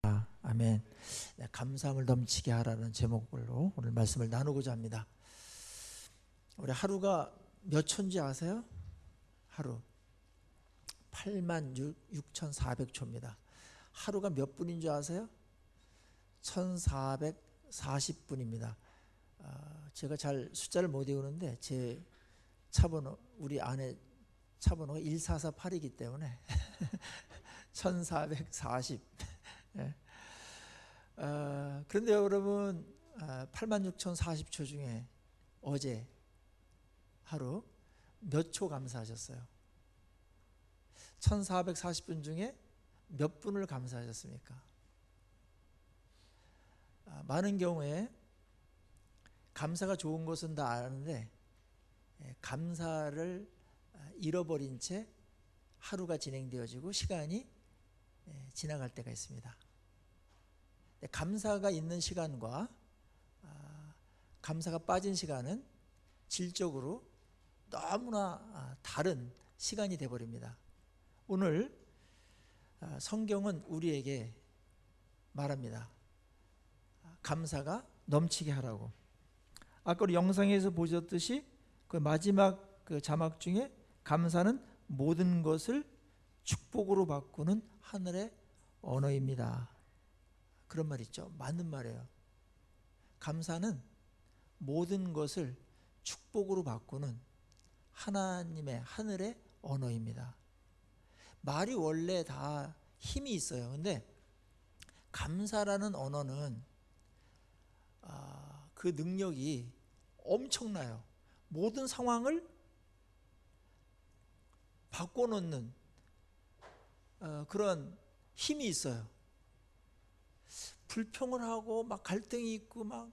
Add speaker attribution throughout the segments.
Speaker 1: 아멘. 네, 감사함을 넘치게 하라는 제목으로 오늘 말씀을 나누고자 합니다. 우리 하루가 몇 초인지 아세요? 하루 86,400초입니다. 하루가 몇 분인 줄 아세요? 1440분입니다. 제가 잘 숫자를 못 외우는데 제 차번호, 우리 아내 차번호가 1448이기 때문에 1440. 예. 그런데 여러분, 86,040초 중에 어제 하루 몇 초 감사하셨어요? 1440분 중에 몇 분을 감사하셨습니까? 많은 경우에 감사가 좋은 것은 다 아는데 감사를 잃어버린 채 하루가 진행되어지고 시간이 지나갈 때가 있습니다. 감사가 있는 시간과 감사가 빠진 시간은 질적으로 너무나 다른 시간이 되어버립니다. 오늘 성경은 우리에게 말합니다. 감사가 넘치게 하라고. 아까 우리 영상에서 보셨듯이 그 마지막 그 자막 중에 감사는 모든 것을 축복으로 바꾸는 하늘의 언어입니다. 그런 말 있죠. 맞는 말이에요. 감사는 모든 것을 축복으로 바꾸는 하나님의 하늘의 언어입니다. 말이 원래 다 힘이 있어요. 근데 감사라는 언어는 그 능력이 엄청나요. 모든 상황을 바꿔놓는 그런 힘이 있어요. 불평을 하고 막 갈등이 있고 막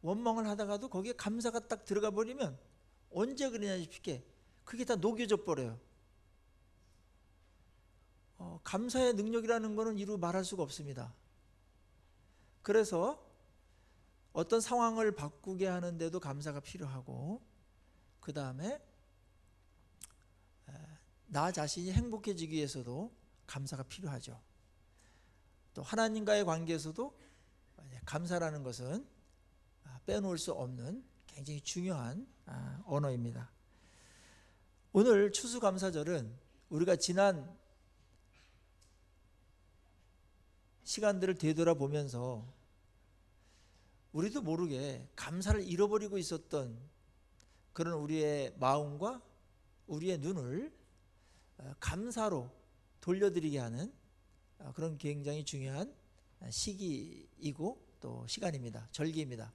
Speaker 1: 원망을 하다가도 거기에 감사가 딱 들어가 버리면 언제 그러냐 싶게 그게 다 녹여져 버려요. 감사의 능력이라는 것은 이루 말할 수가 없습니다. 그래서 어떤 상황을 바꾸게 하는데도 감사가 필요하고, 그 다음에 나 자신이 행복해지기 위해서도 감사가 필요하죠. 또 하나님과의 관계에서도 감사라는 것은 빼놓을 수 없는 굉장히 중요한 언어입니다. 오늘 추수감사절은 우리가 지난 시간들을 되돌아보면서 우리도 모르게 감사를 잃어버리고 있었던 그런 우리의 마음과 우리의 눈을 감사로 돌려드리게 하는 그런 굉장히 중요한 시기이고 또 시간입니다. 절기입니다.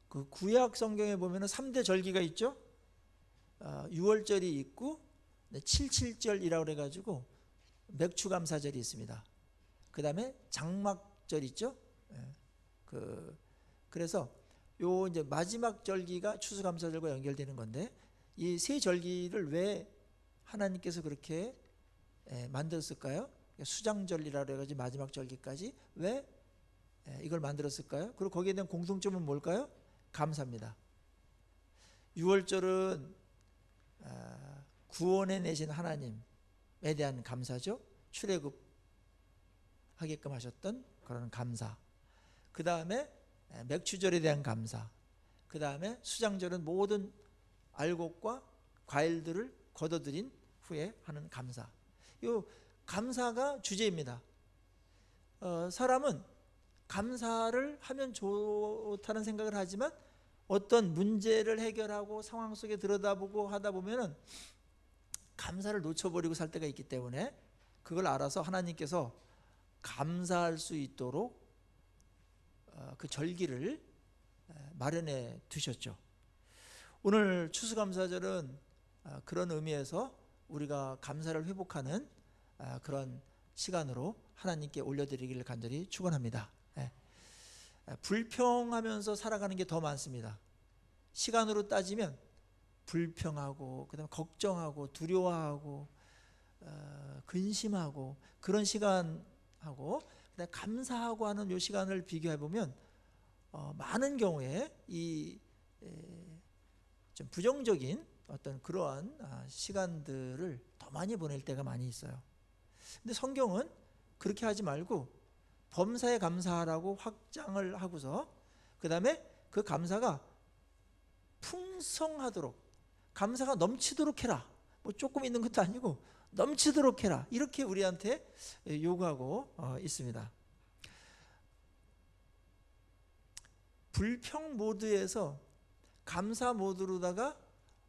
Speaker 1: 그 구약 성경에 보면 3대 절기가 있죠. 6월절이 있고 77절이라고 그래가지고 맥추감사절이 있습니다. 그 다음에 장막절 있죠. 그래서 요 이제 마지막 절기가 추수감사절과 연결되는 건데, 이 세 절기를 왜 하나님께서 그렇게 만들었을까요? 수장절이라고 해가지고 마지막 절기까지 왜 이걸 만들었을까요? 그리고 거기에 대한 공통점은 뭘까요? 감사입니다. 6월절은 구원해 내신 하나님에 대한 감사죠. 출애굽하게끔 하셨던 그런 감사. 그 다음에 맥추절에 대한 감사. 그 다음에 수장절은 모든 알곡과 과일들을 걷어들인 후에 하는 감사. 이 감사가 주제입니다. 사람은 감사를 하면 좋다는 생각을 하지만 어떤 문제를 해결하고 상황 속에 들여다보고 하다 보면은 감사를 놓쳐버리고 살 때가 있기 때문에 그걸 알아서 하나님께서 감사할 수 있도록 그 절기를 마련해 두셨죠. 오늘 추수감사절은 그런 의미에서 우리가 감사를 회복하는 그런 시간으로 하나님께 올려드리기를 간절히 축원합니다. 불평하면서 살아가는 게 더 많습니다. 시간으로 따지면 불평하고 그다음에 걱정하고 두려워하고 근심하고 그런 시간하고 그다음에 감사하고 하는 이 시간을 비교해 보면 많은 경우에 이 좀 부정적인 어떤 그러한 시간들을 더 많이 보낼 때가 많이 있어요. 근데 성경은 그렇게 하지 말고 범사에 감사하라고 확장을 하고서 그 다음에 그 감사가 풍성하도록, 감사가 넘치도록 해라. 뭐 조금 있는 것도 아니고 넘치도록 해라. 이렇게 우리한테 요구하고 있습니다. 불평 모드에서 감사 모드로다가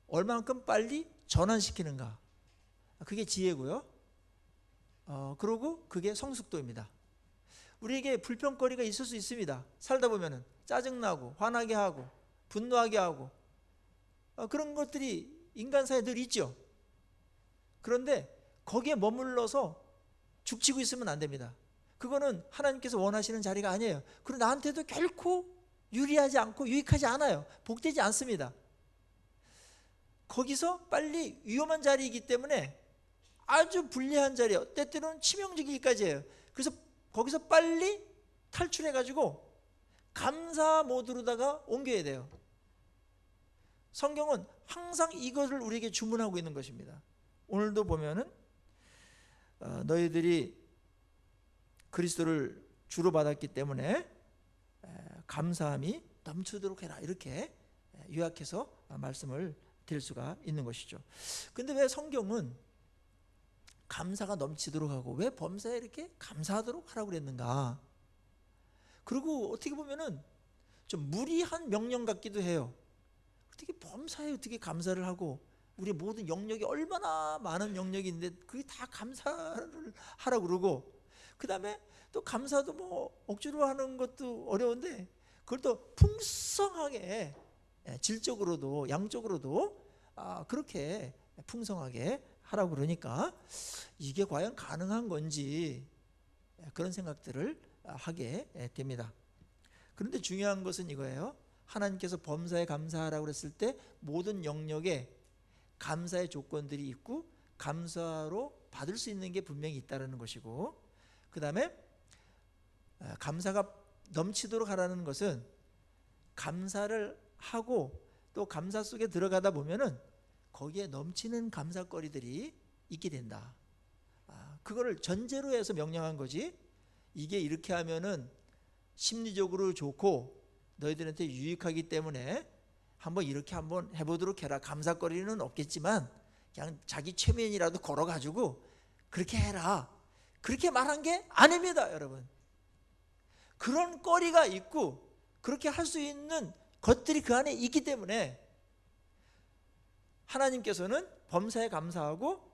Speaker 1: 얼만큼 빨리 전환시키는가, 그게 지혜고요. 그리고 그게 성숙도입니다. 우리에게 불평거리가 있을 수 있습니다. 살다 보면은 짜증나고 화나게 하고 분노하게 하고 그런 것들이 인간사에 늘 있죠. 그런데 거기에 머물러서 죽치고 있으면 안 됩니다. 그거는 하나님께서 원하시는 자리가 아니에요. 그리고 나한테도 결코 유리하지 않고 유익하지 않아요. 복되지 않습니다. 거기서 빨리 위험한 자리이기 때문에 아주 불리한 자리예요. 때때로는 치명적이기까지 해요. 그래서 거기서 빨리 탈출해가지고 감사 모드로다가 옮겨야 돼요. 성경은 항상 이것을 우리에게 주문하고 있는 것입니다. 오늘도 보면은 너희들이 그리스도를 주로 받았기 때문에 감사함이 넘치도록 해라, 이렇게 요약해서 말씀을 드릴 수가 있는 것이죠. 근데 왜 성경은 감사가 넘치도록 하고 왜 범사에 이렇게 감사하도록 하라고 그랬는가? 그리고 어떻게 보면은 좀 무리한 명령 같기도 해요. 어떻게 범사에 어떻게 감사를 하고, 우리 모든 영역이 얼마나 많은 영역이 있는데 그게 다 감사를 하라고 그러고, 그 다음에 또 감사도 뭐 억지로 하는 것도 어려운데 그걸 또 풍성하게, 질적으로도 양적으로도 그렇게 풍성하게 하라고 그러니까 이게 과연 가능한 건지 그런 생각들을 하게 됩니다. 그런데 중요한 것은 이거예요. 하나님께서 범사에 감사하라고 그랬을 때 모든 영역에 감사의 조건들이 있고 감사로 받을 수 있는 게 분명히 있다는 것이고, 그 다음에 감사가 넘치도록 하라는 것은 감사를 하고 또 감사 속에 들어가다 보면은 거기에 넘치는 감사거리들이 있게 된다. 그거를 전제로 해서 명령한 거지, 이게 이렇게 하면은 심리적으로 좋고 너희들한테 유익하기 때문에 한번 이렇게 한번 해보도록 해라, 감사거리는 없겠지만 그냥 자기 최면이라도 걸어가지고 그렇게 해라, 그렇게 말한 게 아닙니다. 여러분, 그런 거리가 있고 그렇게 할 수 있는 것들이 그 안에 있기 때문에 하나님께서는 범사에 감사하고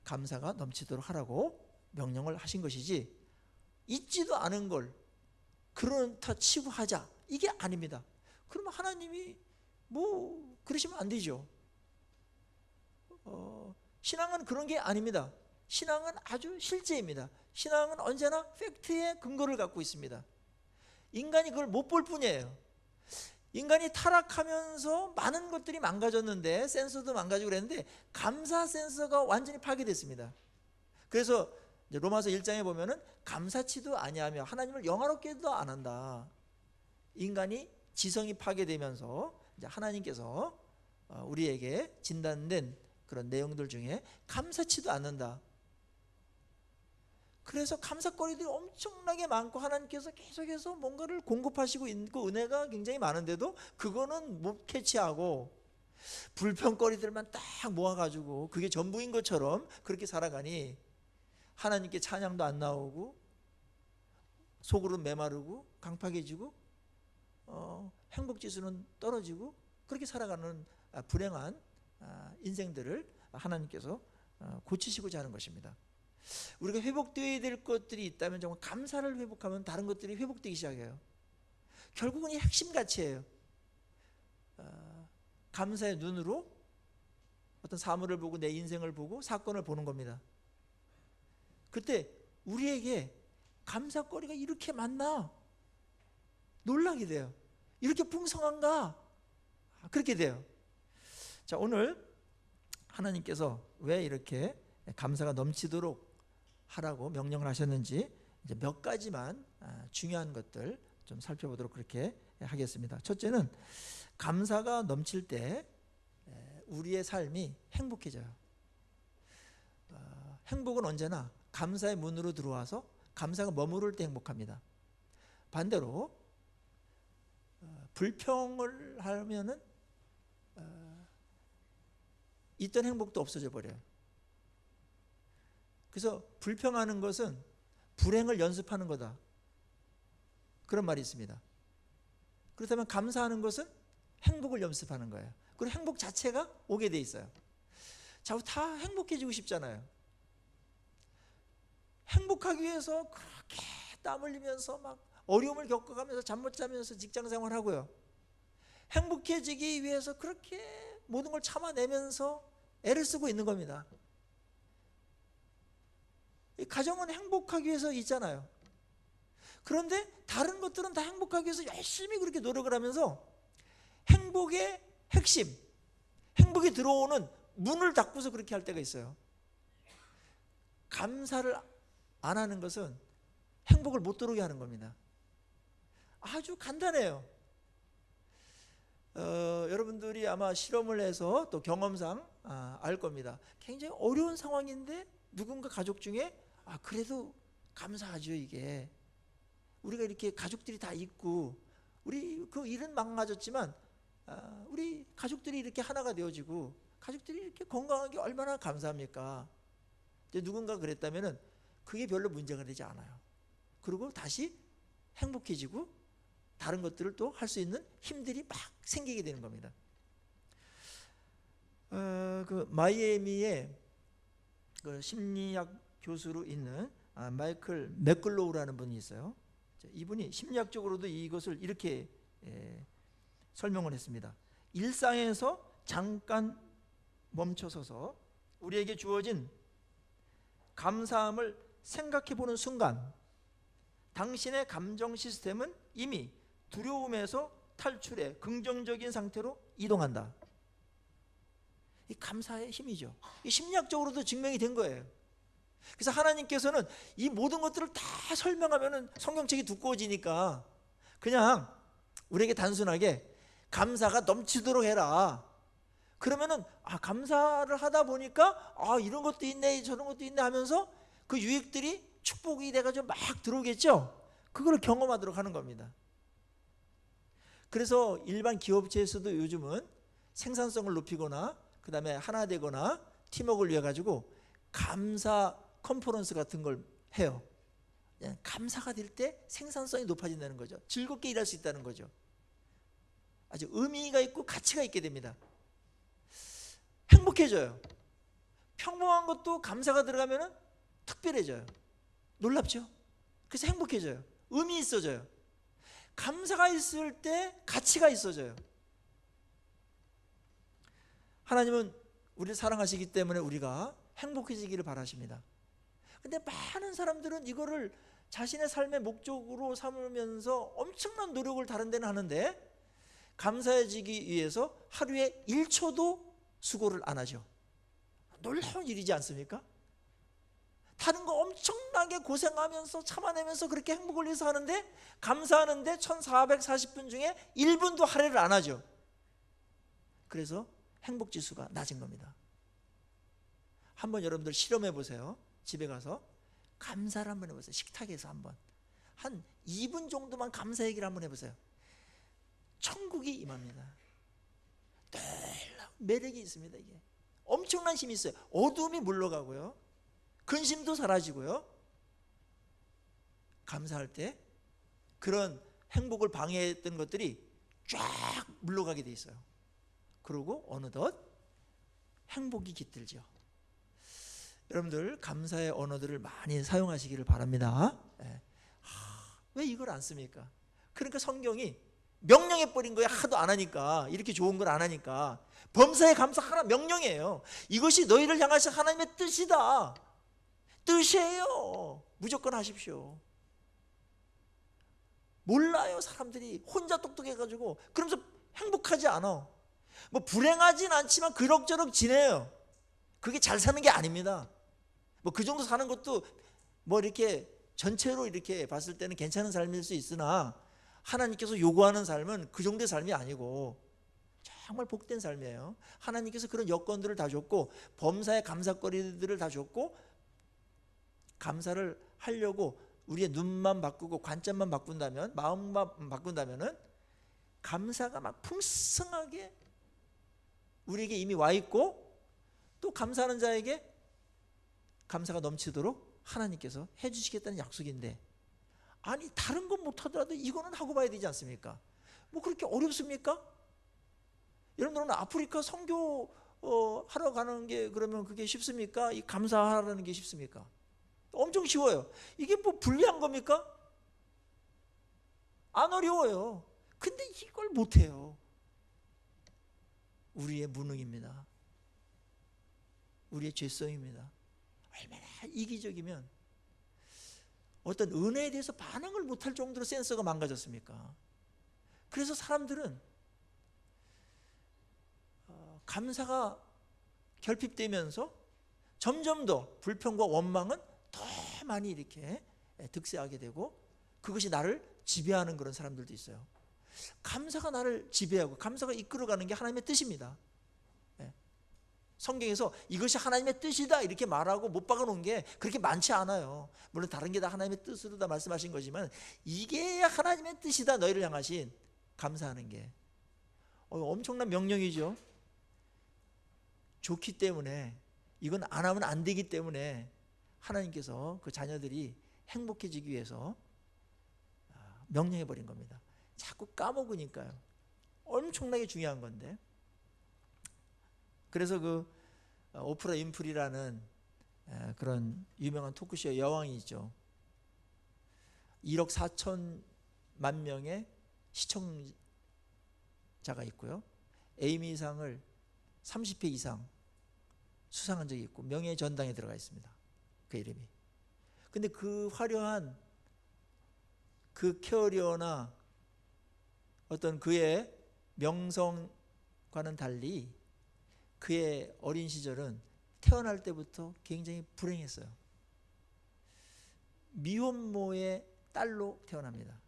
Speaker 1: 감사가 넘치도록 하라고 명령을 하신 것이지, 있지도 않은 걸 그렇다 치고 하자, 이게 아닙니다. 그러면 하나님이 뭐 그러시면 안 되죠. 신앙은 그런 게 아닙니다. 신앙은 아주 실제입니다. 신앙은 언제나 팩트의 근거를 갖고 있습니다. 인간이 그걸 못 볼 뿐이에요. 인간이 타락하면서 많은 것들이 망가졌는데, 센서도 망가지고 그랬는데 감사 센서가 완전히 파괴됐습니다. 그래서 로마서 1장에 보면은 감사치도 아니하며 하나님을 영화롭게도 안 한다. 인간이 지성이 파괴되면서 이제 하나님께서 우리에게 진단된 그런 내용들 중에 감사치도 않는다. 그래서 감사거리들이 엄청나게 많고 하나님께서 계속해서 뭔가를 공급하시고 있고 은혜가 굉장히 많은데도 그거는 못 캐치하고 불평거리들만 딱 모아가지고 그게 전부인 것처럼 그렇게 살아가니 하나님께 찬양도 안 나오고 속으로 메마르고 강팍해지고 행복지수는 떨어지고 그렇게 살아가는 불행한 인생들을 하나님께서 고치시고자 하는 것입니다. 우리가 회복되어야 될 것들이 있다면 정말 감사를 회복하면 다른 것들이 회복되기 시작해요. 결국은 이 핵심 가치예요. 감사의 눈으로 어떤 사물을 보고 내 인생을 보고 사건을 보는 겁니다. 그때 우리에게 감사거리가 이렇게 많나? 놀라게 돼요. 이렇게 풍성한가? 그렇게 돼요. 자, 오늘 하나님께서 왜 이렇게 감사가 넘치도록 하라고 명령을 하셨는지 이제 몇 가지만 중요한 것들 좀 살펴보도록 그렇게 하겠습니다. 첫째는 감사가 넘칠 때 우리의 삶이 행복해져요. 행복은 언제나 감사의 문으로 들어와서 감사가 머무를 때 행복합니다. 반대로 불평을 하면은 있던 행복도 없어져 버려요. 그래서 불평하는 것은 불행을 연습하는 거다, 그런 말이 있습니다. 그렇다면 감사하는 것은 행복을 연습하는 거예요. 그리고 행복 자체가 오게 돼 있어요. 자, 다 행복해지고 싶잖아요. 행복하기 위해서 그렇게 땀 흘리면서 막 어려움을 겪어가면서 잠 못 자면서 직장 생활하고요. 행복해지기 위해서 그렇게 모든 걸 참아내면서 애를 쓰고 있는 겁니다. 이 가정은 행복하기 위해서 있잖아요. 그런데 다른 것들은 다 행복하기 위해서 열심히 그렇게 노력을 하면서 행복의 핵심, 행복이 들어오는 문을 닫고서 그렇게 할 때가 있어요. 감사를 안 하는 것은 행복을 못 들어오게 하는 겁니다. 아주 간단해요. 여러분들이 아마 실험을 해서 또 경험상 알 겁니다. 굉장히 어려운 상황인데 누군가 가족 중에 그래도 감사하죠. 이게 우리가 이렇게 가족들이 다 있고, 우리 그 일은 망가졌지만 우리 가족들이 이렇게 하나가 되어지고 가족들이 이렇게 건강하게 얼마나 감사합니까? 누군가 그랬다면은 그게 별로 문제가 되지 않아요. 그리고 다시 행복해지고 다른 것들을 또 할 수 있는 힘들이 막 생기게 되는 겁니다. 그 마이애미의 그 심리학 교수로 있는 마이클 맥글로우라는 분이 있어요. 이분이 심리학적으로도 이것을 이렇게 설명을 했습니다. 일상에서 잠깐 멈춰서서 우리에게 주어진 감사함을 생각해 보는 순간, 당신의 감정 시스템은 이미 두려움에서 탈출해 긍정적인 상태로 이동한다. 이 감사의 힘이죠. 이 심리학적으로도 증명이 된 거예요. 그래서 하나님께서는 이 모든 것들을 다 설명하면은 성경책이 두꺼워지니까 그냥 우리에게 단순하게 감사가 넘치도록 해라. 그러면은 감사를 하다 보니까 이런 것도 있네 저런 것도 있네 하면서 그 유익들이 축복이 돼가지고 막 들어오겠죠. 그걸 경험하도록 하는 겁니다. 그래서 일반 기업체에서도 요즘은 생산성을 높이거나 그 다음에 하나 되거나 팀워크를 위해 가지고 감사 컨퍼런스 같은 걸 해요. 감사가 될 때 생산성이 높아진다는 거죠. 즐겁게 일할 수 있다는 거죠. 아주 의미가 있고 가치가 있게 됩니다. 행복해져요. 평범한 것도 감사가 들어가면 특별해져요. 놀랍죠? 그래서 행복해져요. 의미 있어져요. 감사가 있을 때 가치가 있어져요. 하나님은 우리를 사랑하시기 때문에 우리가 행복해지기를 바라십니다. 근데 많은 사람들은 이거를 자신의 삶의 목적으로 삼으면서 엄청난 노력을 다른 데는 하는데 감사해지기 위해서 하루에 1초도 수고를 안 하죠. 놀라운 일이지 않습니까? 다른 거 엄청나게 고생하면서 참아내면서 그렇게 행복을 위해서 하는데 감사하는데 1440분 중에 1분도 할애를 안 하죠. 그래서 행복지수가 낮은 겁니다. 한번 여러분들 실험해 보세요. 집에 가서 감사를 한번 해보세요. 식탁에서 한 2분 정도만 감사 얘기를 한번 해보세요. 천국이 임합니다. 놀라운 매력이 있습니다. 이게 엄청난 힘이 있어요. 어둠이 물러가고요, 근심도 사라지고요. 감사할 때 그런 행복을 방해했던 것들이 쫙 물러가게 돼 있어요. 그리고 어느덧 행복이 깃들죠. 여러분들 감사의 언어들을 많이 사용하시기를 바랍니다. 왜 이걸 안 씁니까? 그러니까 성경이 명령해 버린 거예요. 하도 안 하니까, 이렇게 좋은 걸 안 하니까. 범사에 감사하라 명령이에요. 이것이 너희를 향하신 하나님의 뜻이다. 뜻이에요. 무조건 하십시오. 몰라요. 사람들이 혼자 똑똑해가지고 그러면서 행복하지 않아. 뭐 불행하진 않지만 그럭저럭 지내요. 그게 잘 사는 게 아닙니다. 뭐 그 정도 사는 것도 뭐 이렇게 전체로 이렇게 봤을 때는 괜찮은 삶일 수 있으나 하나님께서 요구하는 삶은 그 정도의 삶이 아니고 정말 복된 삶이에요. 하나님께서 그런 여건들을 다 줬고 범사의 감사거리들을 다 줬고 감사를 하려고 우리의 눈만 바꾸고 관점만 바꾼다면, 마음만 바꾼다면은 감사가 막 풍성하게 우리에게 이미 와 있고, 또 감사하는 자에게 감사가 넘치도록 하나님께서 해주시겠다는 약속인데, 아니 다른 건 못하더라도 이거는 하고 봐야 되지 않습니까? 뭐 그렇게 어렵습니까? 여러분들은 아프리카 선교 하러 가는 게 그러면 그게 쉽습니까? 이 감사하라는 게 쉽습니까? 엄청 쉬워요. 이게 뭐 불리한 겁니까? 안 어려워요. 근데 이걸 못해요. 우리의 무능입니다. 우리의 죄성입니다. 얼마나 이기적이면 어떤 은혜에 대해서 반응을 못할 정도로 센서가 망가졌습니까? 그래서 사람들은 감사가 결핍되면서 점점 더 불평과 원망은 더 많이 이렇게 득세하게 되고, 그것이 나를 지배하는 그런 사람들도 있어요. 감사가 나를 지배하고 감사가 이끌어가는 게 하나님의 뜻입니다. 성경에서 이것이 하나님의 뜻이다 이렇게 말하고 못 박아놓은 게 그렇게 많지 않아요. 물론 다른 게 다 하나님의 뜻으로 다 말씀하신 거지만, 이게 하나님의 뜻이다 너희를 향하신 감사하는 게 엄청난 명령이죠. 좋기 때문에, 이건 안 하면 안 되기 때문에 하나님께서 그 자녀들이 행복해지기 위해서 명령해 버린 겁니다. 자꾸 까먹으니까요. 엄청나게 중요한 건데. 그래서 그 오프라 윈프리라는 그런 유명한 토크쇼의 여왕이 있죠. 1억 4천만 명의 시청자가 있고요. 에이미상을 30회 이상 수상한 적이 있고 명예의 전당에 들어가 있습니다. 그 이름이. 근데 그 화려한 그 캐리어나 어떤 그의 명성과는 달리 그의 어린 시절은 태어날 때부터 굉장히 불행했어요. 미혼모의 딸로 태어납니다.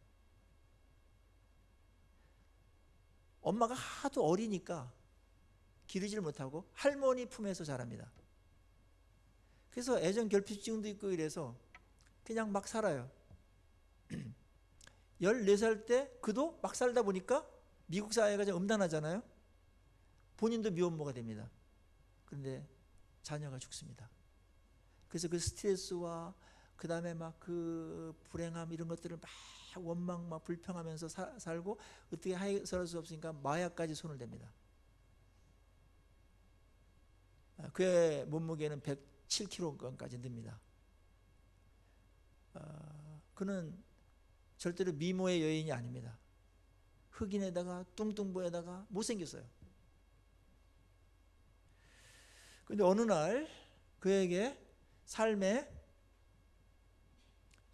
Speaker 1: 엄마가 하도 어리니까 기르지를 못하고 할머니 품에서 자랍니다. 그래서 애정 결핍증도 있고 이래서 그냥 막 살아요. 14살 때 그도 막 살다 보니까 미국 사회가 좀 음란하잖아요. 본인도 미혼모가 됩니다. 그런데 자녀가 죽습니다. 그래서 그 스트레스와 그 다음에 막 그 불행함 이런 것들을 막 원망 막 불평하면서 살고, 어떻게 해서할 수 없으니까 마약까지 손을 댑니다. 그의 몸무게는 107kg까지 늡니다. 그는 절대로 미모의 여인이 아닙니다. 흑인에다가 뚱뚱보에다가 못생겼어요. 그런데 어느 날 그에게 삶에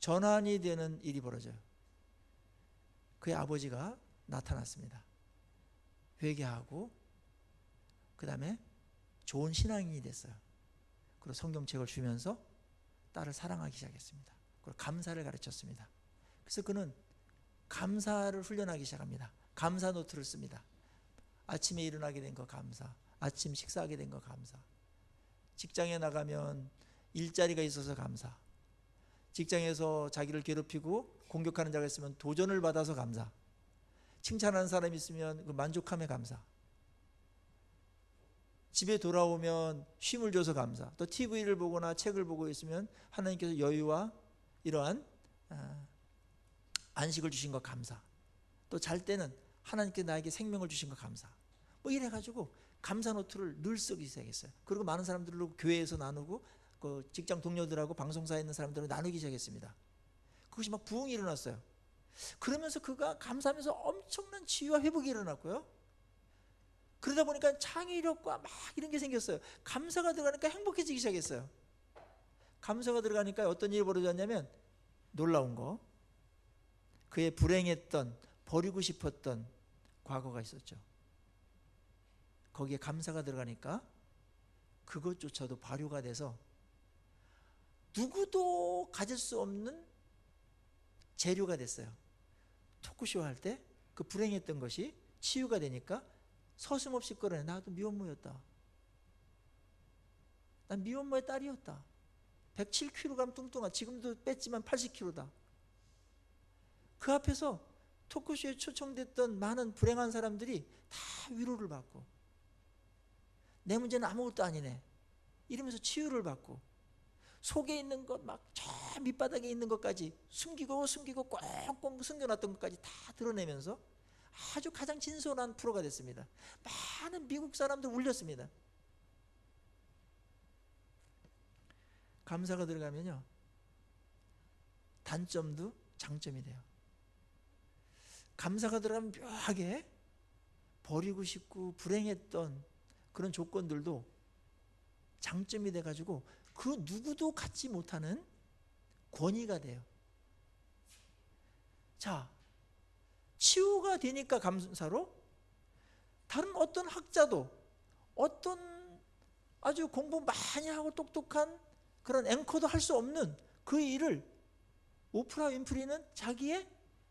Speaker 1: 전환이 되는 일이 벌어져요. 그의 아버지가 나타났습니다. 회개하고 그 다음에 좋은 신앙인이 됐어요. 그리고 성경책을 주면서 딸을 사랑하기 시작했습니다. 그리고 감사를 가르쳤습니다. 그래서 그는 감사를 훈련하기 시작합니다. 감사 노트를 씁니다. 아침에 일어나게 된 거 감사, 아침 식사하게 된 거 감사, 직장에 나가면 일자리가 있어서 감사, 직장에서 자기를 괴롭히고 공격하는 자가 있으면 도전을 받아서 감사, 칭찬하는 사람이 있으면 그 만족함에 감사, 집에 돌아오면 쉼을 줘서 감사, 또 TV를 보거나 책을 보고 있으면 하나님께서 여유와 이러한 안식을 주신 거 감사, 또 잘 때는 하나님께 나에게 생명을 주신 거 감사, 뭐 이래가지고 감사 노트를 늘 쓰기 시작했어요. 그리고 많은 사람들로 교회에서 나누고 그 직장 동료들하고 방송사에 있는 사람들로 나누기 시작했습니다. 그것이 막 부흥이 일어났어요. 그러면서 그가 감사하면서 엄청난 치유와 회복이 일어났고요. 그러다 보니까 창의력과 막 이런 게 생겼어요. 감사가 들어가니까 행복해지기 시작했어요. 감사가 들어가니까 어떤 일이 벌어졌냐면, 놀라운 거, 그의 불행했던 버리고 싶었던 과거가 있었죠. 거기에 감사가 들어가니까 그것조차도 발효가 돼서 누구도 가질 수 없는 재료가 됐어요. 토크쇼 할 때 그 불행했던 것이 치유가 되니까 서슴없이 끌어내. 나도 미혼모였다. 난 미혼모의 딸이었다. 107kg 뚱뚱한, 지금도 뺐지만 80kg다. 그 앞에서 토크쇼에 초청됐던 많은 불행한 사람들이 다 위로를 받고, 내 문제는 아무것도 아니네 이러면서 치유를 받고, 속에 있는 것 막 저 밑바닥에 있는 것까지 숨기고 꽁꽁 숨겨놨던 것까지 다 드러내면서 아주 가장 진솔한 프로가 됐습니다. 많은 미국 사람들 울렸습니다. 감사가 들어가면요, 단점도 장점이 돼요. 감사가 들어가면 묘하게 버리고 싶고 불행했던 그런 조건들도 장점이 돼가지고 그 누구도 갖지 못하는 권위가 돼요. 자, 치유가 되니까 감사로 다른 어떤 학자도, 어떤 아주 공부 많이 하고 똑똑한 그런 앵커도 할 수 없는 그 일을 오프라 윈프리는 자기의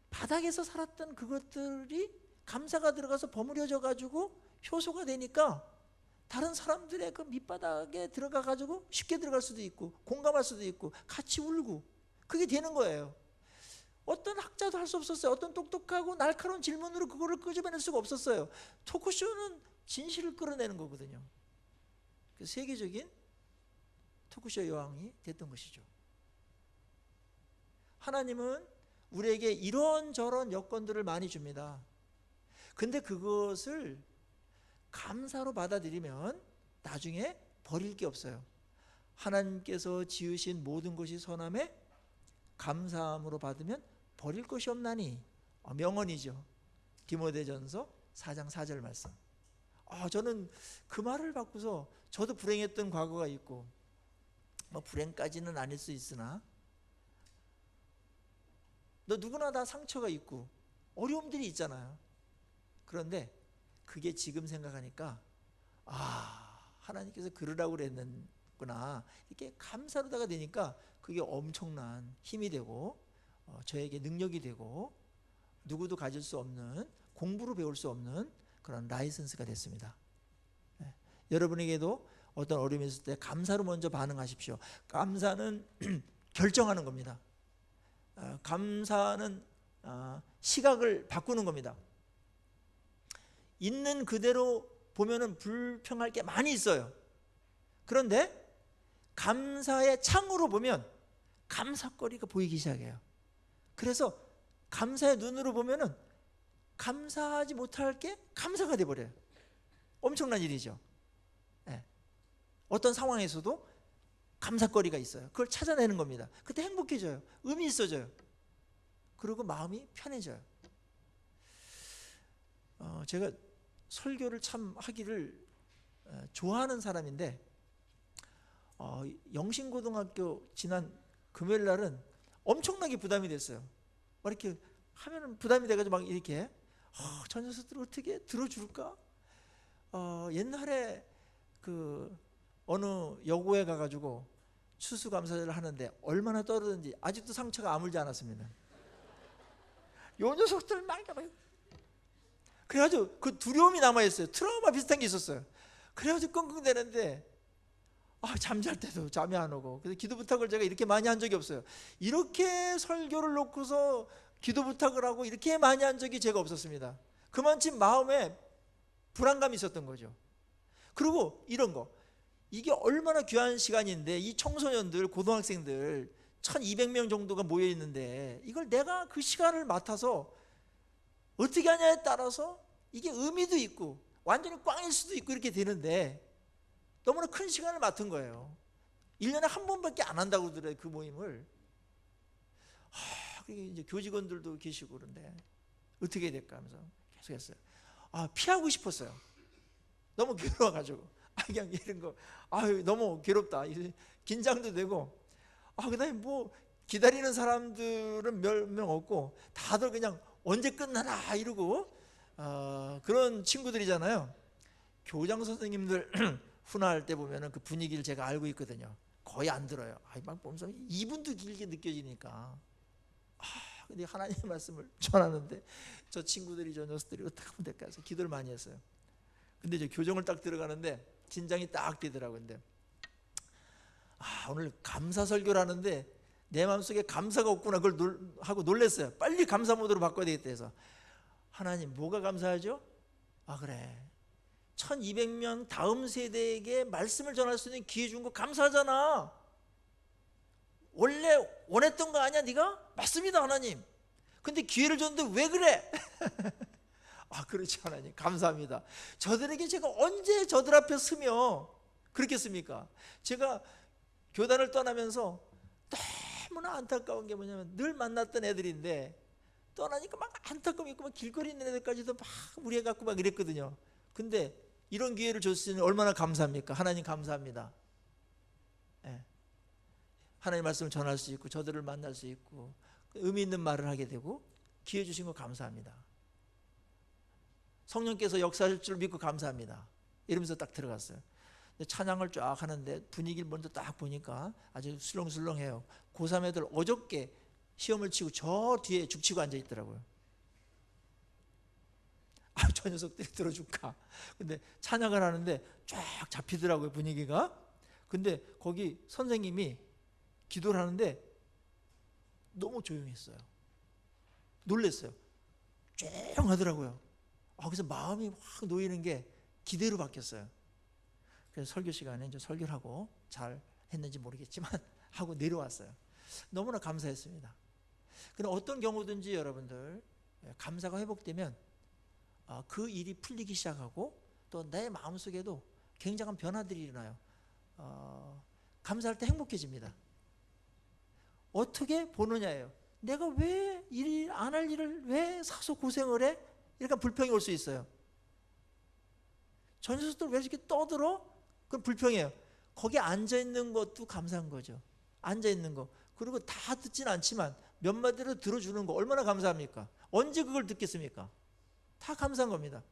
Speaker 1: 바닥에서 살았던 그것들이 감사가 들어가서 버무려져 가지고 효소가 되니까 다른 사람들의 그 밑바닥에 들어가 가지고 쉽게 들어갈 수도 있고 공감할 수도 있고 같이 울고, 그게 되는 거예요. 어떤 학자도 할 수 없었어요. 어떤 똑똑하고 날카로운 질문으로 그거를 끄집어낼 수가 없었어요. 토크쇼는 진실을 끌어내는 거거든요. 그 세계적인 토크쇼 여왕이 됐던 것이죠. 하나님은 우리에게 이런저런 여건들을 많이 줍니다. 근데 그것을 감사로 받아들이면 나중에 버릴 게 없어요. 하나님께서 지으신 모든 것이 선함에 감사함으로 받으면 버릴 것이 없나니, 명언이죠. 디모데전서 4장 4절 말씀. 저는 그 말을 받고서 저도 불행했던 과거가 있고, 불행까지는 아닐 수 있으나 누구나 다 상처가 있고 어려움들이 있잖아요. 그런데 그게 지금 생각하니까 하나님께서 그러라고 그랬구나, 이렇게 감사로다가 되니까 그게 엄청난 힘이 되고 저에게 능력이 되고 누구도 가질 수 없는, 공부로 배울 수 없는 그런 라이선스가 됐습니다. 여러분에게도 어떤 어려움이 있을 때 감사로 먼저 반응하십시오. 감사는 결정하는 겁니다. 감사는 시각을 바꾸는 겁니다. 있는 그대로 보면은 불평할 게 많이 있어요. 그런데 감사의 창으로 보면 감사거리가 보이기 시작해요. 그래서 감사의 눈으로 보면은 감사하지 못할 게 감사가 돼버려요. 엄청난 일이죠. 어떤 상황에서도 감사거리가 있어요. 그걸 찾아내는 겁니다. 그때 행복해져요. 의미 있어져요. 그리고 마음이 편해져요. 제가 설교를 참 하기를 좋아하는 사람인데, 영신고등학교 지난 금요일 날은 엄청나게 부담이 됐어요. 이렇게 하면은 부담이 돼가지고 막 이렇게 저 녀석들 어떻게 들어줄까? 옛날에 그 어느 여고에 가가지고 추수감사절을 하는데 얼마나 떨었는지 아직도 상처가 아물지 않았습니다. 요 녀석들 막 그래가지고 그 두려움이 남아있어요. 트라우마 비슷한 게 있었어요. 그래가지고 끙끙대는데 잠잘 때도 잠이 안 오고, 그래서 기도 부탁을 제가 이렇게 많이 한 적이 없어요. 이렇게 설교를 놓고서 기도 부탁을 하고 이렇게 많이 한 적이 제가 없었습니다. 그만큼 마음에 불안감이 있었던 거죠. 그리고 이런 거, 이게 얼마나 귀한 시간인데 이 청소년들, 고등학생들 1200명 정도가 모여 있는데 이걸 내가 그 시간을 맡아서 어떻게 하냐에 따라서 이게 의미도 있고 완전히 꽝일 수도 있고 이렇게 되는데 너무나 큰 시간을 맡은 거예요. 1년에 한 번밖에 안 한다고 그러더라고요, 그 모임을. 그게 이제 교직원들도 계시고 그런데 어떻게 해야 될까 하면서 계속 했어요. 피하고 싶었어요. 너무 괴로워가지고. 그냥 이런 거, 너무 괴롭다. 긴장도 되고. 그다음에 뭐 기다리는 사람들은 몇 명 없고 다들 그냥 언제 끝나나 이러고 그런 친구들이잖아요. 교장 선생님들 훈화할 때 보면은 그 분위기를 제가 알고 있거든요. 거의 안 들어요. 막 보면서 2분도 길게 느껴지니까. 근데 하나님의 말씀을 전하는데 저 친구들이, 저 녀석들이 어떻게 하면 될까 해서 기도를 많이 했어요. 근데 이제 교정을 딱 들어가는데 긴장이 딱 되더라고요. 근데 오늘 감사 설교를 하는데 내 마음속에 감사가 없구나 그걸 하고 놀랐어요. 빨리 감사 모드로 바꿔야 되겠다 해서 하나님 뭐가 감사하죠? 그래 1200명 다음 세대에게 말씀을 전할 수 있는 기회 준 거 감사하잖아. 원래 원했던 거 아니야 네가? 맞습니다 하나님. 근데 기회를 줬는데 왜 그래? 그렇지 하나님 감사합니다. 저들에게 제가 언제 저들 앞에 서며 그렇겠습니까? 제가 교단을 떠나면서 너무나 안타까운 게 뭐냐면 늘 만났던 애들인데 떠나니까 막 안타까움 있고 막 길거리 있는 애들까지도 막 무리해갖고 막 이랬거든요. 근데 이런 기회를 줬으니 얼마나 감사합니까? 하나님 감사합니다. 하나님 말씀을 전할 수 있고 저들을 만날 수 있고 의미 있는 말을 하게 되고 기회 주신 거 감사합니다. 성령께서 역사하실 줄 믿고 감사합니다. 이러면서 딱 들어갔어요. 찬양을 쫙 하는데 분위기를 먼저 딱 보니까 아주 술렁술렁해요. 고3 애들 어저께 시험을 치고 저 뒤에 죽치고 앉아 있더라고요. 저 녀석들이 들어줄까. 근데 찬양을 하는데 쫙 잡히더라고요 분위기가. 근데 거기 선생님이 기도를 하는데 너무 조용했어요. 놀랐어요. 조용하더라고요. 그래서 마음이 확 놓이는 게 기대로 바뀌었어요. 그래서 설교 시간에 이제 설교를 하고 잘 했는지 모르겠지만 하고 내려왔어요. 너무나 감사했습니다. 그럼 어떤 경우든지 여러분들 감사가 회복되면 그 일이 풀리기 시작하고 또 내 마음속에도 굉장한 변화들이 일어나요. 감사할 때 행복해집니다. 어떻게 보느냐예요. 내가 왜 일 안 할 일을 왜 사서 고생을 해? 이렇게 불평이 올 수 있어요. 저 녀석들 왜 이렇게 떠들어? 그럼 불평해요. 거기 앉아있는 것도 감사한 거죠. 앉아있는 거. 그리고 다 듣진 않지만 몇 마디로 들어주는 거 얼마나 감사합니까? 언제 그걸 듣겠습니까? 다 감사한 겁니다.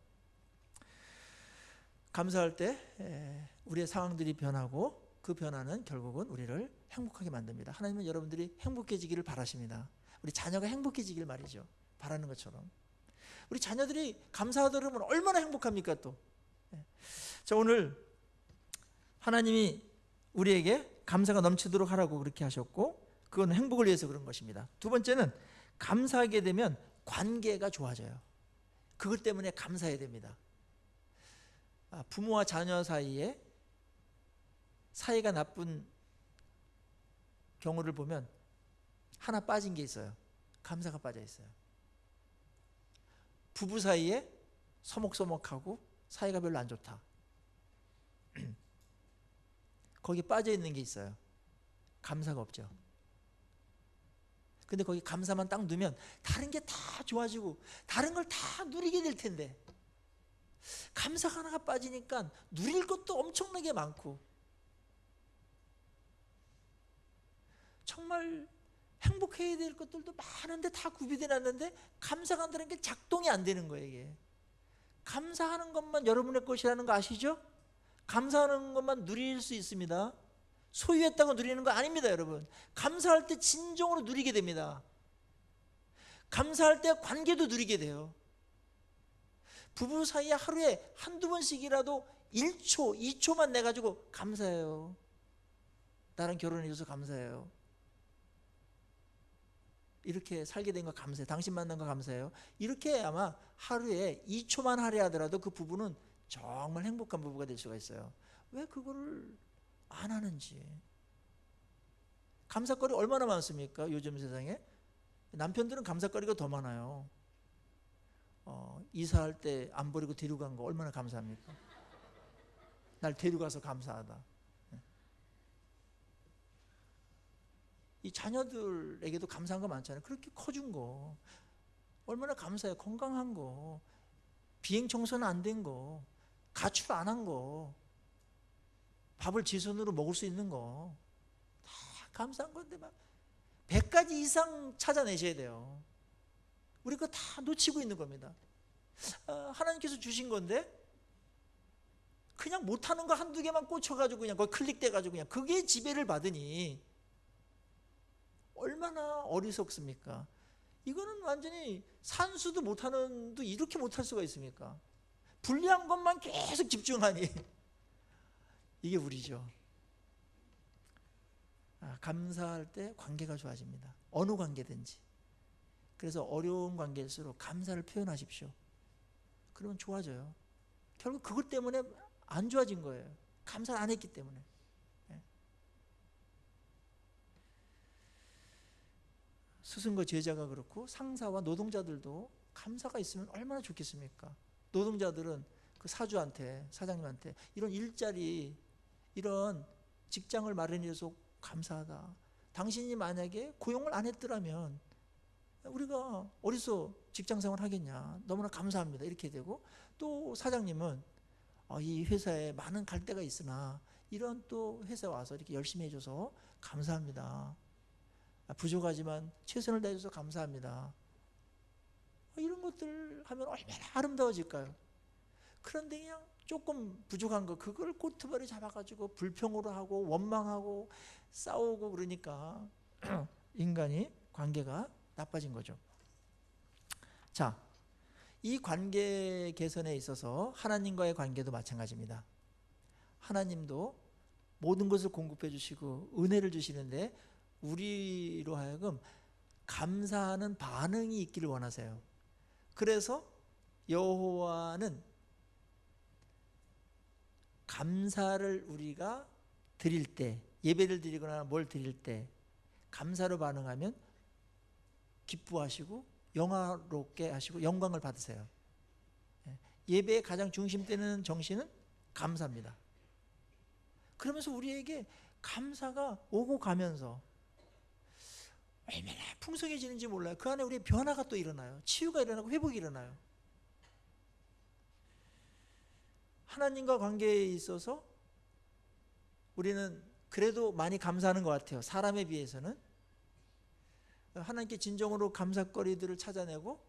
Speaker 1: 감사할 때 우리의 상황들이 변하고 그 변화는 결국은 우리를 행복하게 만듭니다. 하나님은 여러분들이 행복해지기를 바라십니다. 우리 자녀가 행복해지길 말이죠. 바라는 것처럼. 우리 자녀들이 감사하다 그러면 얼마나 행복합니까 또. 자, 오늘 하나님이 우리에게 감사가 넘치도록 하라고 그렇게 하셨고 그건 행복을 위해서 그런 것입니다. 두 번째는 감사하게 되면 관계가 좋아져요. 그것 때문에 감사해야 됩니다. 부모와 자녀 사이에 사이가 나쁜 경우를 보면 하나 빠진 게 있어요. 감사가 빠져 있어요. 부부 사이에 서먹서먹하고 사이가 별로 안 좋다. 거기 빠져 있는 게 있어요. 감사가 없죠. 근데 거기 감사만 딱 넣으면 다른 게 다 좋아지고 다른 걸 다 누리게 될 텐데 감사가 하나가 빠지니까 누릴 것도 엄청나게 많고 정말 행복해야 될 것들도 많은데 다 구비돼 놨는데 감사가 한다는 게 작동이 안 되는 거예요. 이게. 감사하는 것만 여러분의 것이라는 거 아시죠? 감사하는 것만 누릴 수 있습니다. 소유했다고 누리는 거 아닙니다, 여러분. 감사할 때 진정으로 누리게 됩니다. 감사할 때 관계도 누리게 돼요. 부부 사이에 하루에 한두 번씩이라도 1초, 2초만 내가지고 감사해요. 나랑 결혼해줘서 감사해요. 이렇게 살게 된 거 감사해요. 당신 만난 거 감사해요. 이렇게 아마 하루에 2초만 하려 하더라도 그 부부는 정말 행복한 부부가 될 수가 있어요. 왜 그거를 안 하는지. 감사거리 얼마나 많습니까? 요즘 세상에. 남편들은 감사거리가 더 많아요. 이사할 때 안 버리고 데리고 간 거 얼마나 감사합니까? 날 데리고 가서 감사하다. 이 자녀들에게도 감사한 거 많잖아요. 그렇게 커준 거 얼마나 감사해요. 건강한 거, 비행 청소는 안 된 거, 가출 안 한 거, 밥을 제 손으로 먹을 수 있는 거 다 감사한 건데 막 100가지 이상 찾아내셔야 돼요. 우리 그거 다 놓치고 있는 겁니다. 하나님께서 주신 건데 그냥 못하는 거 한두 개만 꽂혀가지고 그냥 거기 클릭돼가지고 그냥 그게 지배를 받으니 얼마나 어리석습니까? 이거는 완전히 산수도 못하는도 이렇게 못할 수가 있습니까? 불리한 것만 계속 집중하니 이게 우리죠. 감사할 때 관계가 좋아집니다. 어느 관계든지. 그래서 어려운 관계일수록 감사를 표현하십시오. 그러면 좋아져요. 결국 그것 때문에 안 좋아진 거예요. 감사를 안 했기 때문에. 스승과 제자가 그렇고 상사와 노동자들도 감사가 있으면 얼마나 좋겠습니까? 노동자들은 그 사주한테, 사장님한테 이런 일자리, 이런 직장을 마련해서 감사하다. 당신이 만약에 고용을 안 했더라면 우리가 어디서 직장생활 하겠냐. 너무나 감사합니다. 이렇게 되고, 또 사장님은 이 회사에 많은 갈대가 있으나 이런 또 회사에 와서 이렇게 열심히 해줘서 감사합니다. 부족하지만 최선을 다해줘서 감사합니다. 이런 것들 하면 얼마나 아름다워질까요? 그런데 그냥 조금 부족한 거, 그걸 꼬투머리 잡아가지고 불평으로 하고 원망하고 싸우고 그러니까 인간이 관계가 나빠진 거죠. 자, 이 관계 개선에 있어서 하나님과의 관계도 마찬가지입니다. 하나님도 모든 것을 공급해 주시고 은혜를 주시는데 우리로 하여금 감사하는 반응이 있기를 원하세요. 그래서 여호와는 감사를 우리가 드릴 때, 예배를 드리거나 뭘 드릴 때 감사로 반응하면 기뻐하시고 영화롭게 하시고 영광을 받으세요. 예배의 가장 중심되는 정신은 감사입니다. 그러면서 우리에게 감사가 오고 가면서 얼마나 풍성해지는지 몰라요. 그 안에 우리의 변화가 또 일어나요. 치유가 일어나고 회복이 일어나요. 하나님과 관계에 있어서 우리는 그래도 많이 감사하는 것 같아요. 사람에 비해서는. 하나님께 진정으로 감사거리들을 찾아내고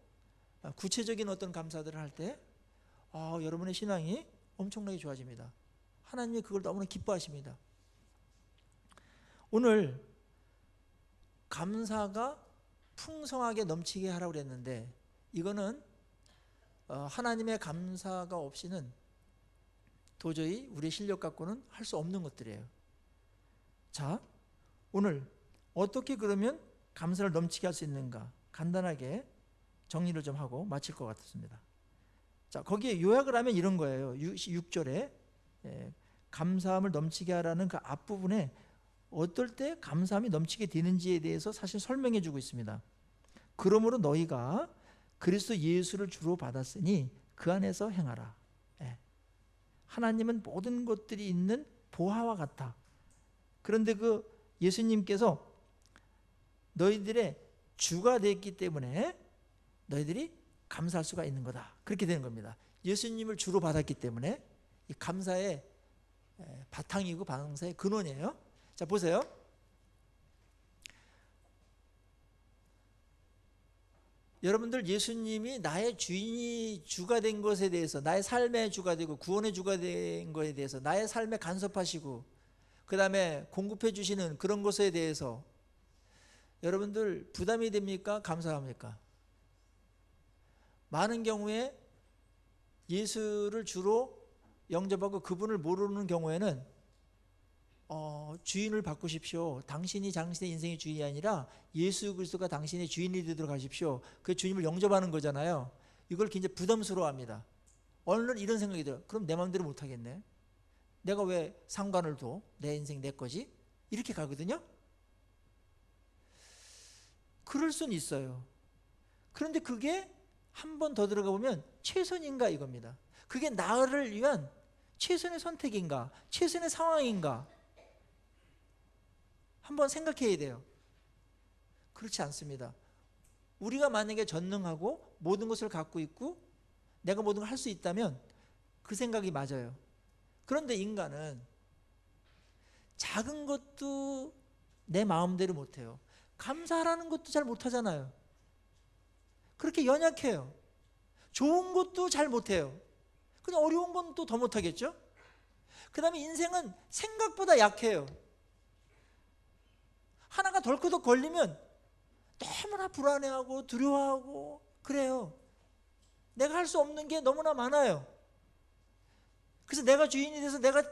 Speaker 1: 구체적인 어떤 감사들을 할 때 여러분의 신앙이 엄청나게 좋아집니다. 하나님이 그걸 너무나 기뻐하십니다. 오늘 감사가 풍성하게 넘치게 하라고 그랬는데 이거는 하나님의 감사가 없이는 도저히 우리의 실력 갖고는 할 수 없는 것들이에요. 자, 오늘 어떻게 그러면 감사를 넘치게 할 수 있는가 간단하게 정리를 좀 하고 마칠 것 같습니다. 자, 거기에 요약을 하면 이런 거예요. 6절에 감사함을 넘치게 하라는 그 앞부분에 어떨 때 감사함이 넘치게 되는지에 대해서 사실 설명해 주고 있습니다. 그러므로 너희가 그리스도 예수를 주로 받았으니 그 안에서 행하라. 하나님은 모든 것들이 있는 보화와 같아. 그런데 그 예수님께서 너희들의 주가 됐기 때문에 너희들이 감사할 수가 있는 거다. 그렇게 되는 겁니다. 예수님을 주로 받았기 때문에 이 감사의 바탕이고 감사의 근원이에요. 자, 보세요. 여러분들 예수님이 나의 주인이 주가 된 것에 대해서, 나의 삶의 주가 되고 구원의 주가 된 것에 대해서, 나의 삶에 간섭하시고 그 다음에 공급해 주시는 그런 것에 대해서 여러분들 부담이 됩니까? 감사합니까? 많은 경우에 예수를 주로 영접하고 그분을 모르는 경우에는 주인을 바꾸십시오. 당신이 당신의 인생의 주인이 아니라 예수 그리스도가 당신의 주인이 되도록 하십시오. 그 주님을 영접하는 거잖아요. 이걸 굉장히 부담스러워합니다. 오늘은 이런 생각이 들어요. 그럼 내 마음대로 못하겠네. 내가 왜 상관을 둬? 내 인생 내 거지? 이렇게 가거든요. 그럴 수는 있어요. 그런데 그게 한 번 더 들어가 보면 최선인가 이겁니다. 그게 나를 위한 최선의 선택인가? 최선의 상황인가? 한번 생각해야 돼요. 그렇지 않습니다. 우리가 만약에 전능하고 모든 것을 갖고 있고 내가 모든 걸 할 수 있다면 그 생각이 맞아요. 그런데 인간은 작은 것도 내 마음대로 못해요. 감사하라는 것도 잘 못하잖아요. 그렇게 연약해요. 좋은 것도 잘 못해요. 그냥 어려운 건 또 더 못하겠죠? 그 다음에 인생은 생각보다 약해요. 하나가 덜커덕 걸리면 너무나 불안해하고 두려워하고 그래요. 내가 할 수 없는 게 너무나 많아요. 그래서 내가 주인이 돼서 내가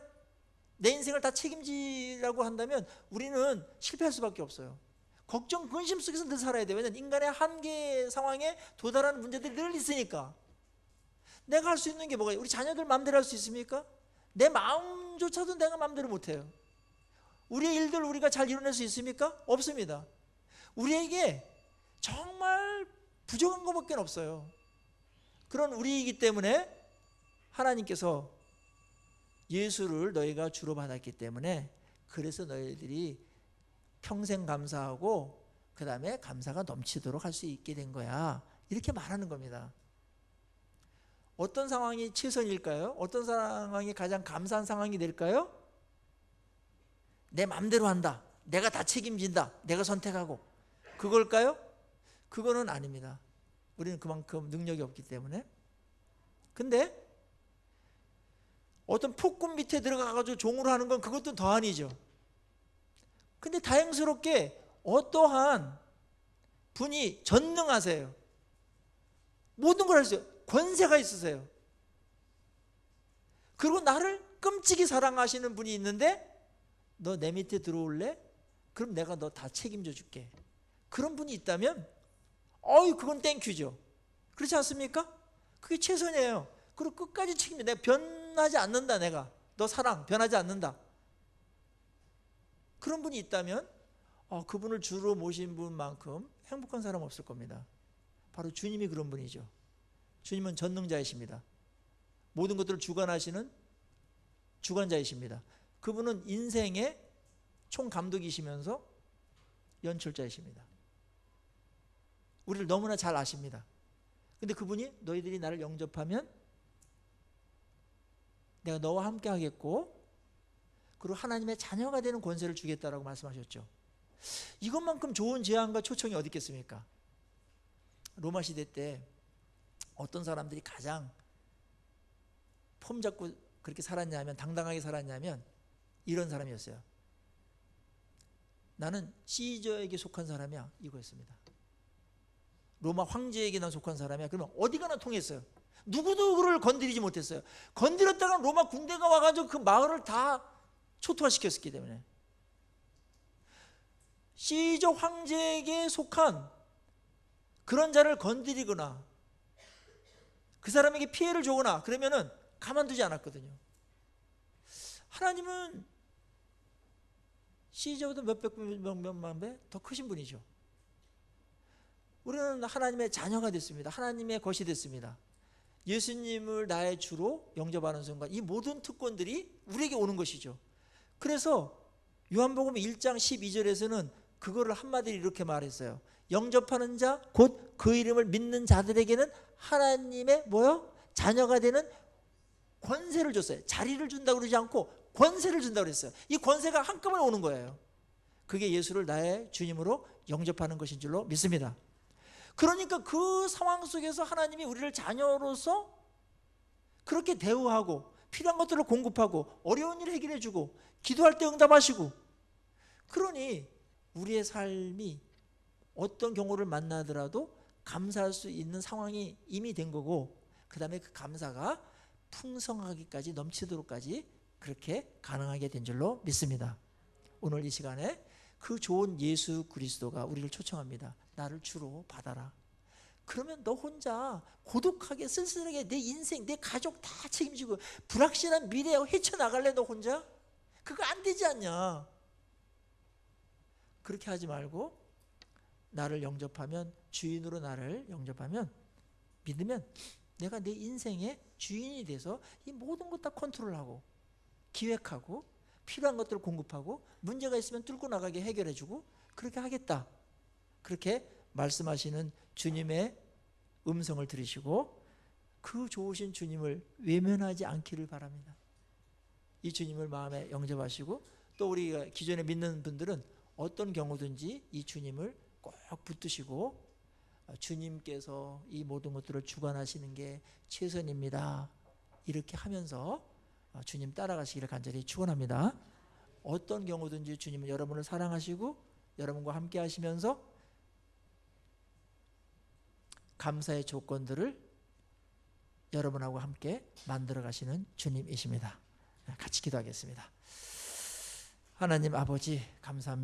Speaker 1: 내 인생을 다 책임지라고 한다면 우리는 실패할 수밖에 없어요. 걱정, 근심 속에서 늘 살아야 돼요. 왜냐하면 인간의 한계 상황에 도달하는 문제들이 늘 있으니까. 내가 할 수 있는 게 뭐가 있어요? 우리 자녀들 마음대로 할 수 있습니까? 내 마음조차도 내가 마음대로 못해요. 우리의 일들 우리가 잘 이뤄낼 수 있습니까? 없습니다. 우리에게 정말 부족한 것밖에 없어요. 그런 우리이기 때문에 하나님께서 예수를 너희가 주로 받았기 때문에 그래서 너희들이 평생 감사하고 그 다음에 감사가 넘치도록 할 수 있게 된 거야. 이렇게 말하는 겁니다. 어떤 상황이 최선일까요? 어떤 상황이 가장 감사한 상황이 될까요? 내 맘대로 한다. 내가 다 책임진다. 내가 선택하고. 그걸까요? 그거는 아닙니다. 우리는 그만큼 능력이 없기 때문에. 근데 어떤 폭군 밑에 들어가가지고 종으로 하는 건 그것도 더 아니죠. 근데 다행스럽게 어떠한 분이 전능하세요. 모든 걸 할 수 있어요. 권세가 있으세요. 그리고 나를 끔찍이 사랑하시는 분이 있는데 너 내 밑에 들어올래? 그럼 내가 너 다 책임져 줄게. 그런 분이 있다면 그건 땡큐죠. 그렇지 않습니까? 그게 최선이에요. 그리고 끝까지 책임져. 내가 변하지 않는다. 내가 너 사랑 변하지 않는다. 그런 분이 있다면 그분을 주로 모신 분만큼 행복한 사람 없을 겁니다. 바로 주님이 그런 분이죠. 주님은 전능자이십니다. 모든 것들을 주관하시는 주관자이십니다. 그분은 인생의 총감독이시면서 연출자이십니다. 우리를 너무나 잘 아십니다. 근데 그분이 너희들이 나를 영접하면 내가 너와 함께 하겠고 그리고 하나님의 자녀가 되는 권세를 주겠다라고 말씀하셨죠. 이것만큼 좋은 제안과 초청이 어디 있겠습니까? 로마 시대 때 어떤 사람들이 가장 폼 잡고 그렇게 살았냐면, 당당하게 살았냐면 이런 사람이었어요. 나는 시저에게 속한 사람이야, 이거였습니다. 로마 황제에게나 속한 사람이야. 그러면 어디 가나 통했어요. 누구도 그를 건드리지 못했어요. 건드렸다가 로마 군대가 와가지고 그 마을을 다 초토화시켰기 때문에. 시저 황제에게 속한 그런 자를 건드리거나 그 사람에게 피해를 주거나 그러면은 가만두지 않았거든요. 하나님은 시저보다 몇백 몇만 배 더 크신 분이죠. 우리는 하나님의 자녀가 됐습니다. 하나님의 것이 됐습니다. 예수님을 나의 주로 영접하는 순간 이 모든 특권들이 우리에게 오는 것이죠. 그래서 요한복음 1장 12절에서는 그거를 한마디로 이렇게 말했어요. 영접하는 자 곧 그 이름을 믿는 자들에게는 하나님의 뭐요? 자녀가 되는 권세를 줬어요. 자리를 준다고 그러지 않고 권세를 준다고 그랬어요. 이 권세가 한꺼번에 오는 거예요. 그게 예수를 나의 주님으로 영접하는 것인 줄로 믿습니다. 그러니까 그 상황 속에서 하나님이 우리를 자녀로서 그렇게 대우하고 필요한 것들을 공급하고 어려운 일을 해결해 주고 기도할 때 응답하시고, 그러니 우리의 삶이 어떤 경우를 만나더라도 감사할 수 있는 상황이 이미 된 거고, 그 다음에 그 감사가 풍성하기까지 넘치도록까지 그렇게 가능하게 된 줄로 믿습니다. 오늘 이 시간에 그 좋은 예수 그리스도가 우리를 초청합니다. 나를 주로 받아라. 그러면 너 혼자 고독하게 쓸쓸하게 내 인생 내 가족 다 책임지고 불확실한 미래에 헤쳐나갈래? 너 혼자? 그거 안 되지 않냐? 그렇게 하지 말고 나를 영접하면, 주인으로 나를 영접하면, 믿으면 내가 내 인생의 주인이 돼서 이 모든 것 다 컨트롤하고 기획하고 필요한 것들을 공급하고 문제가 있으면 뚫고 나가게 해결해주고 그렇게 하겠다. 그렇게 말씀하시는 주님의 음성을 들으시고 그 좋으신 주님을 외면하지 않기를 바랍니다. 이 주님을 마음에 영접하시고, 또 우리가 기존에 믿는 분들은 어떤 경우든지 이 주님을 꼭 붙드시고 주님께서 이 모든 것들을 주관하시는 게 최선입니다. 이렇게 하면서 주님 따라가시기를 간절히 축원합니다. 어떤 경우든지 주님은 여러분을 사랑하시고 여러분과 함께 하시면서 감사의 조건들을 여러분하고 함께 만들어 가시는 주님이십니다. 같이 기도하겠습니다. 하나님 아버지 감사합니다.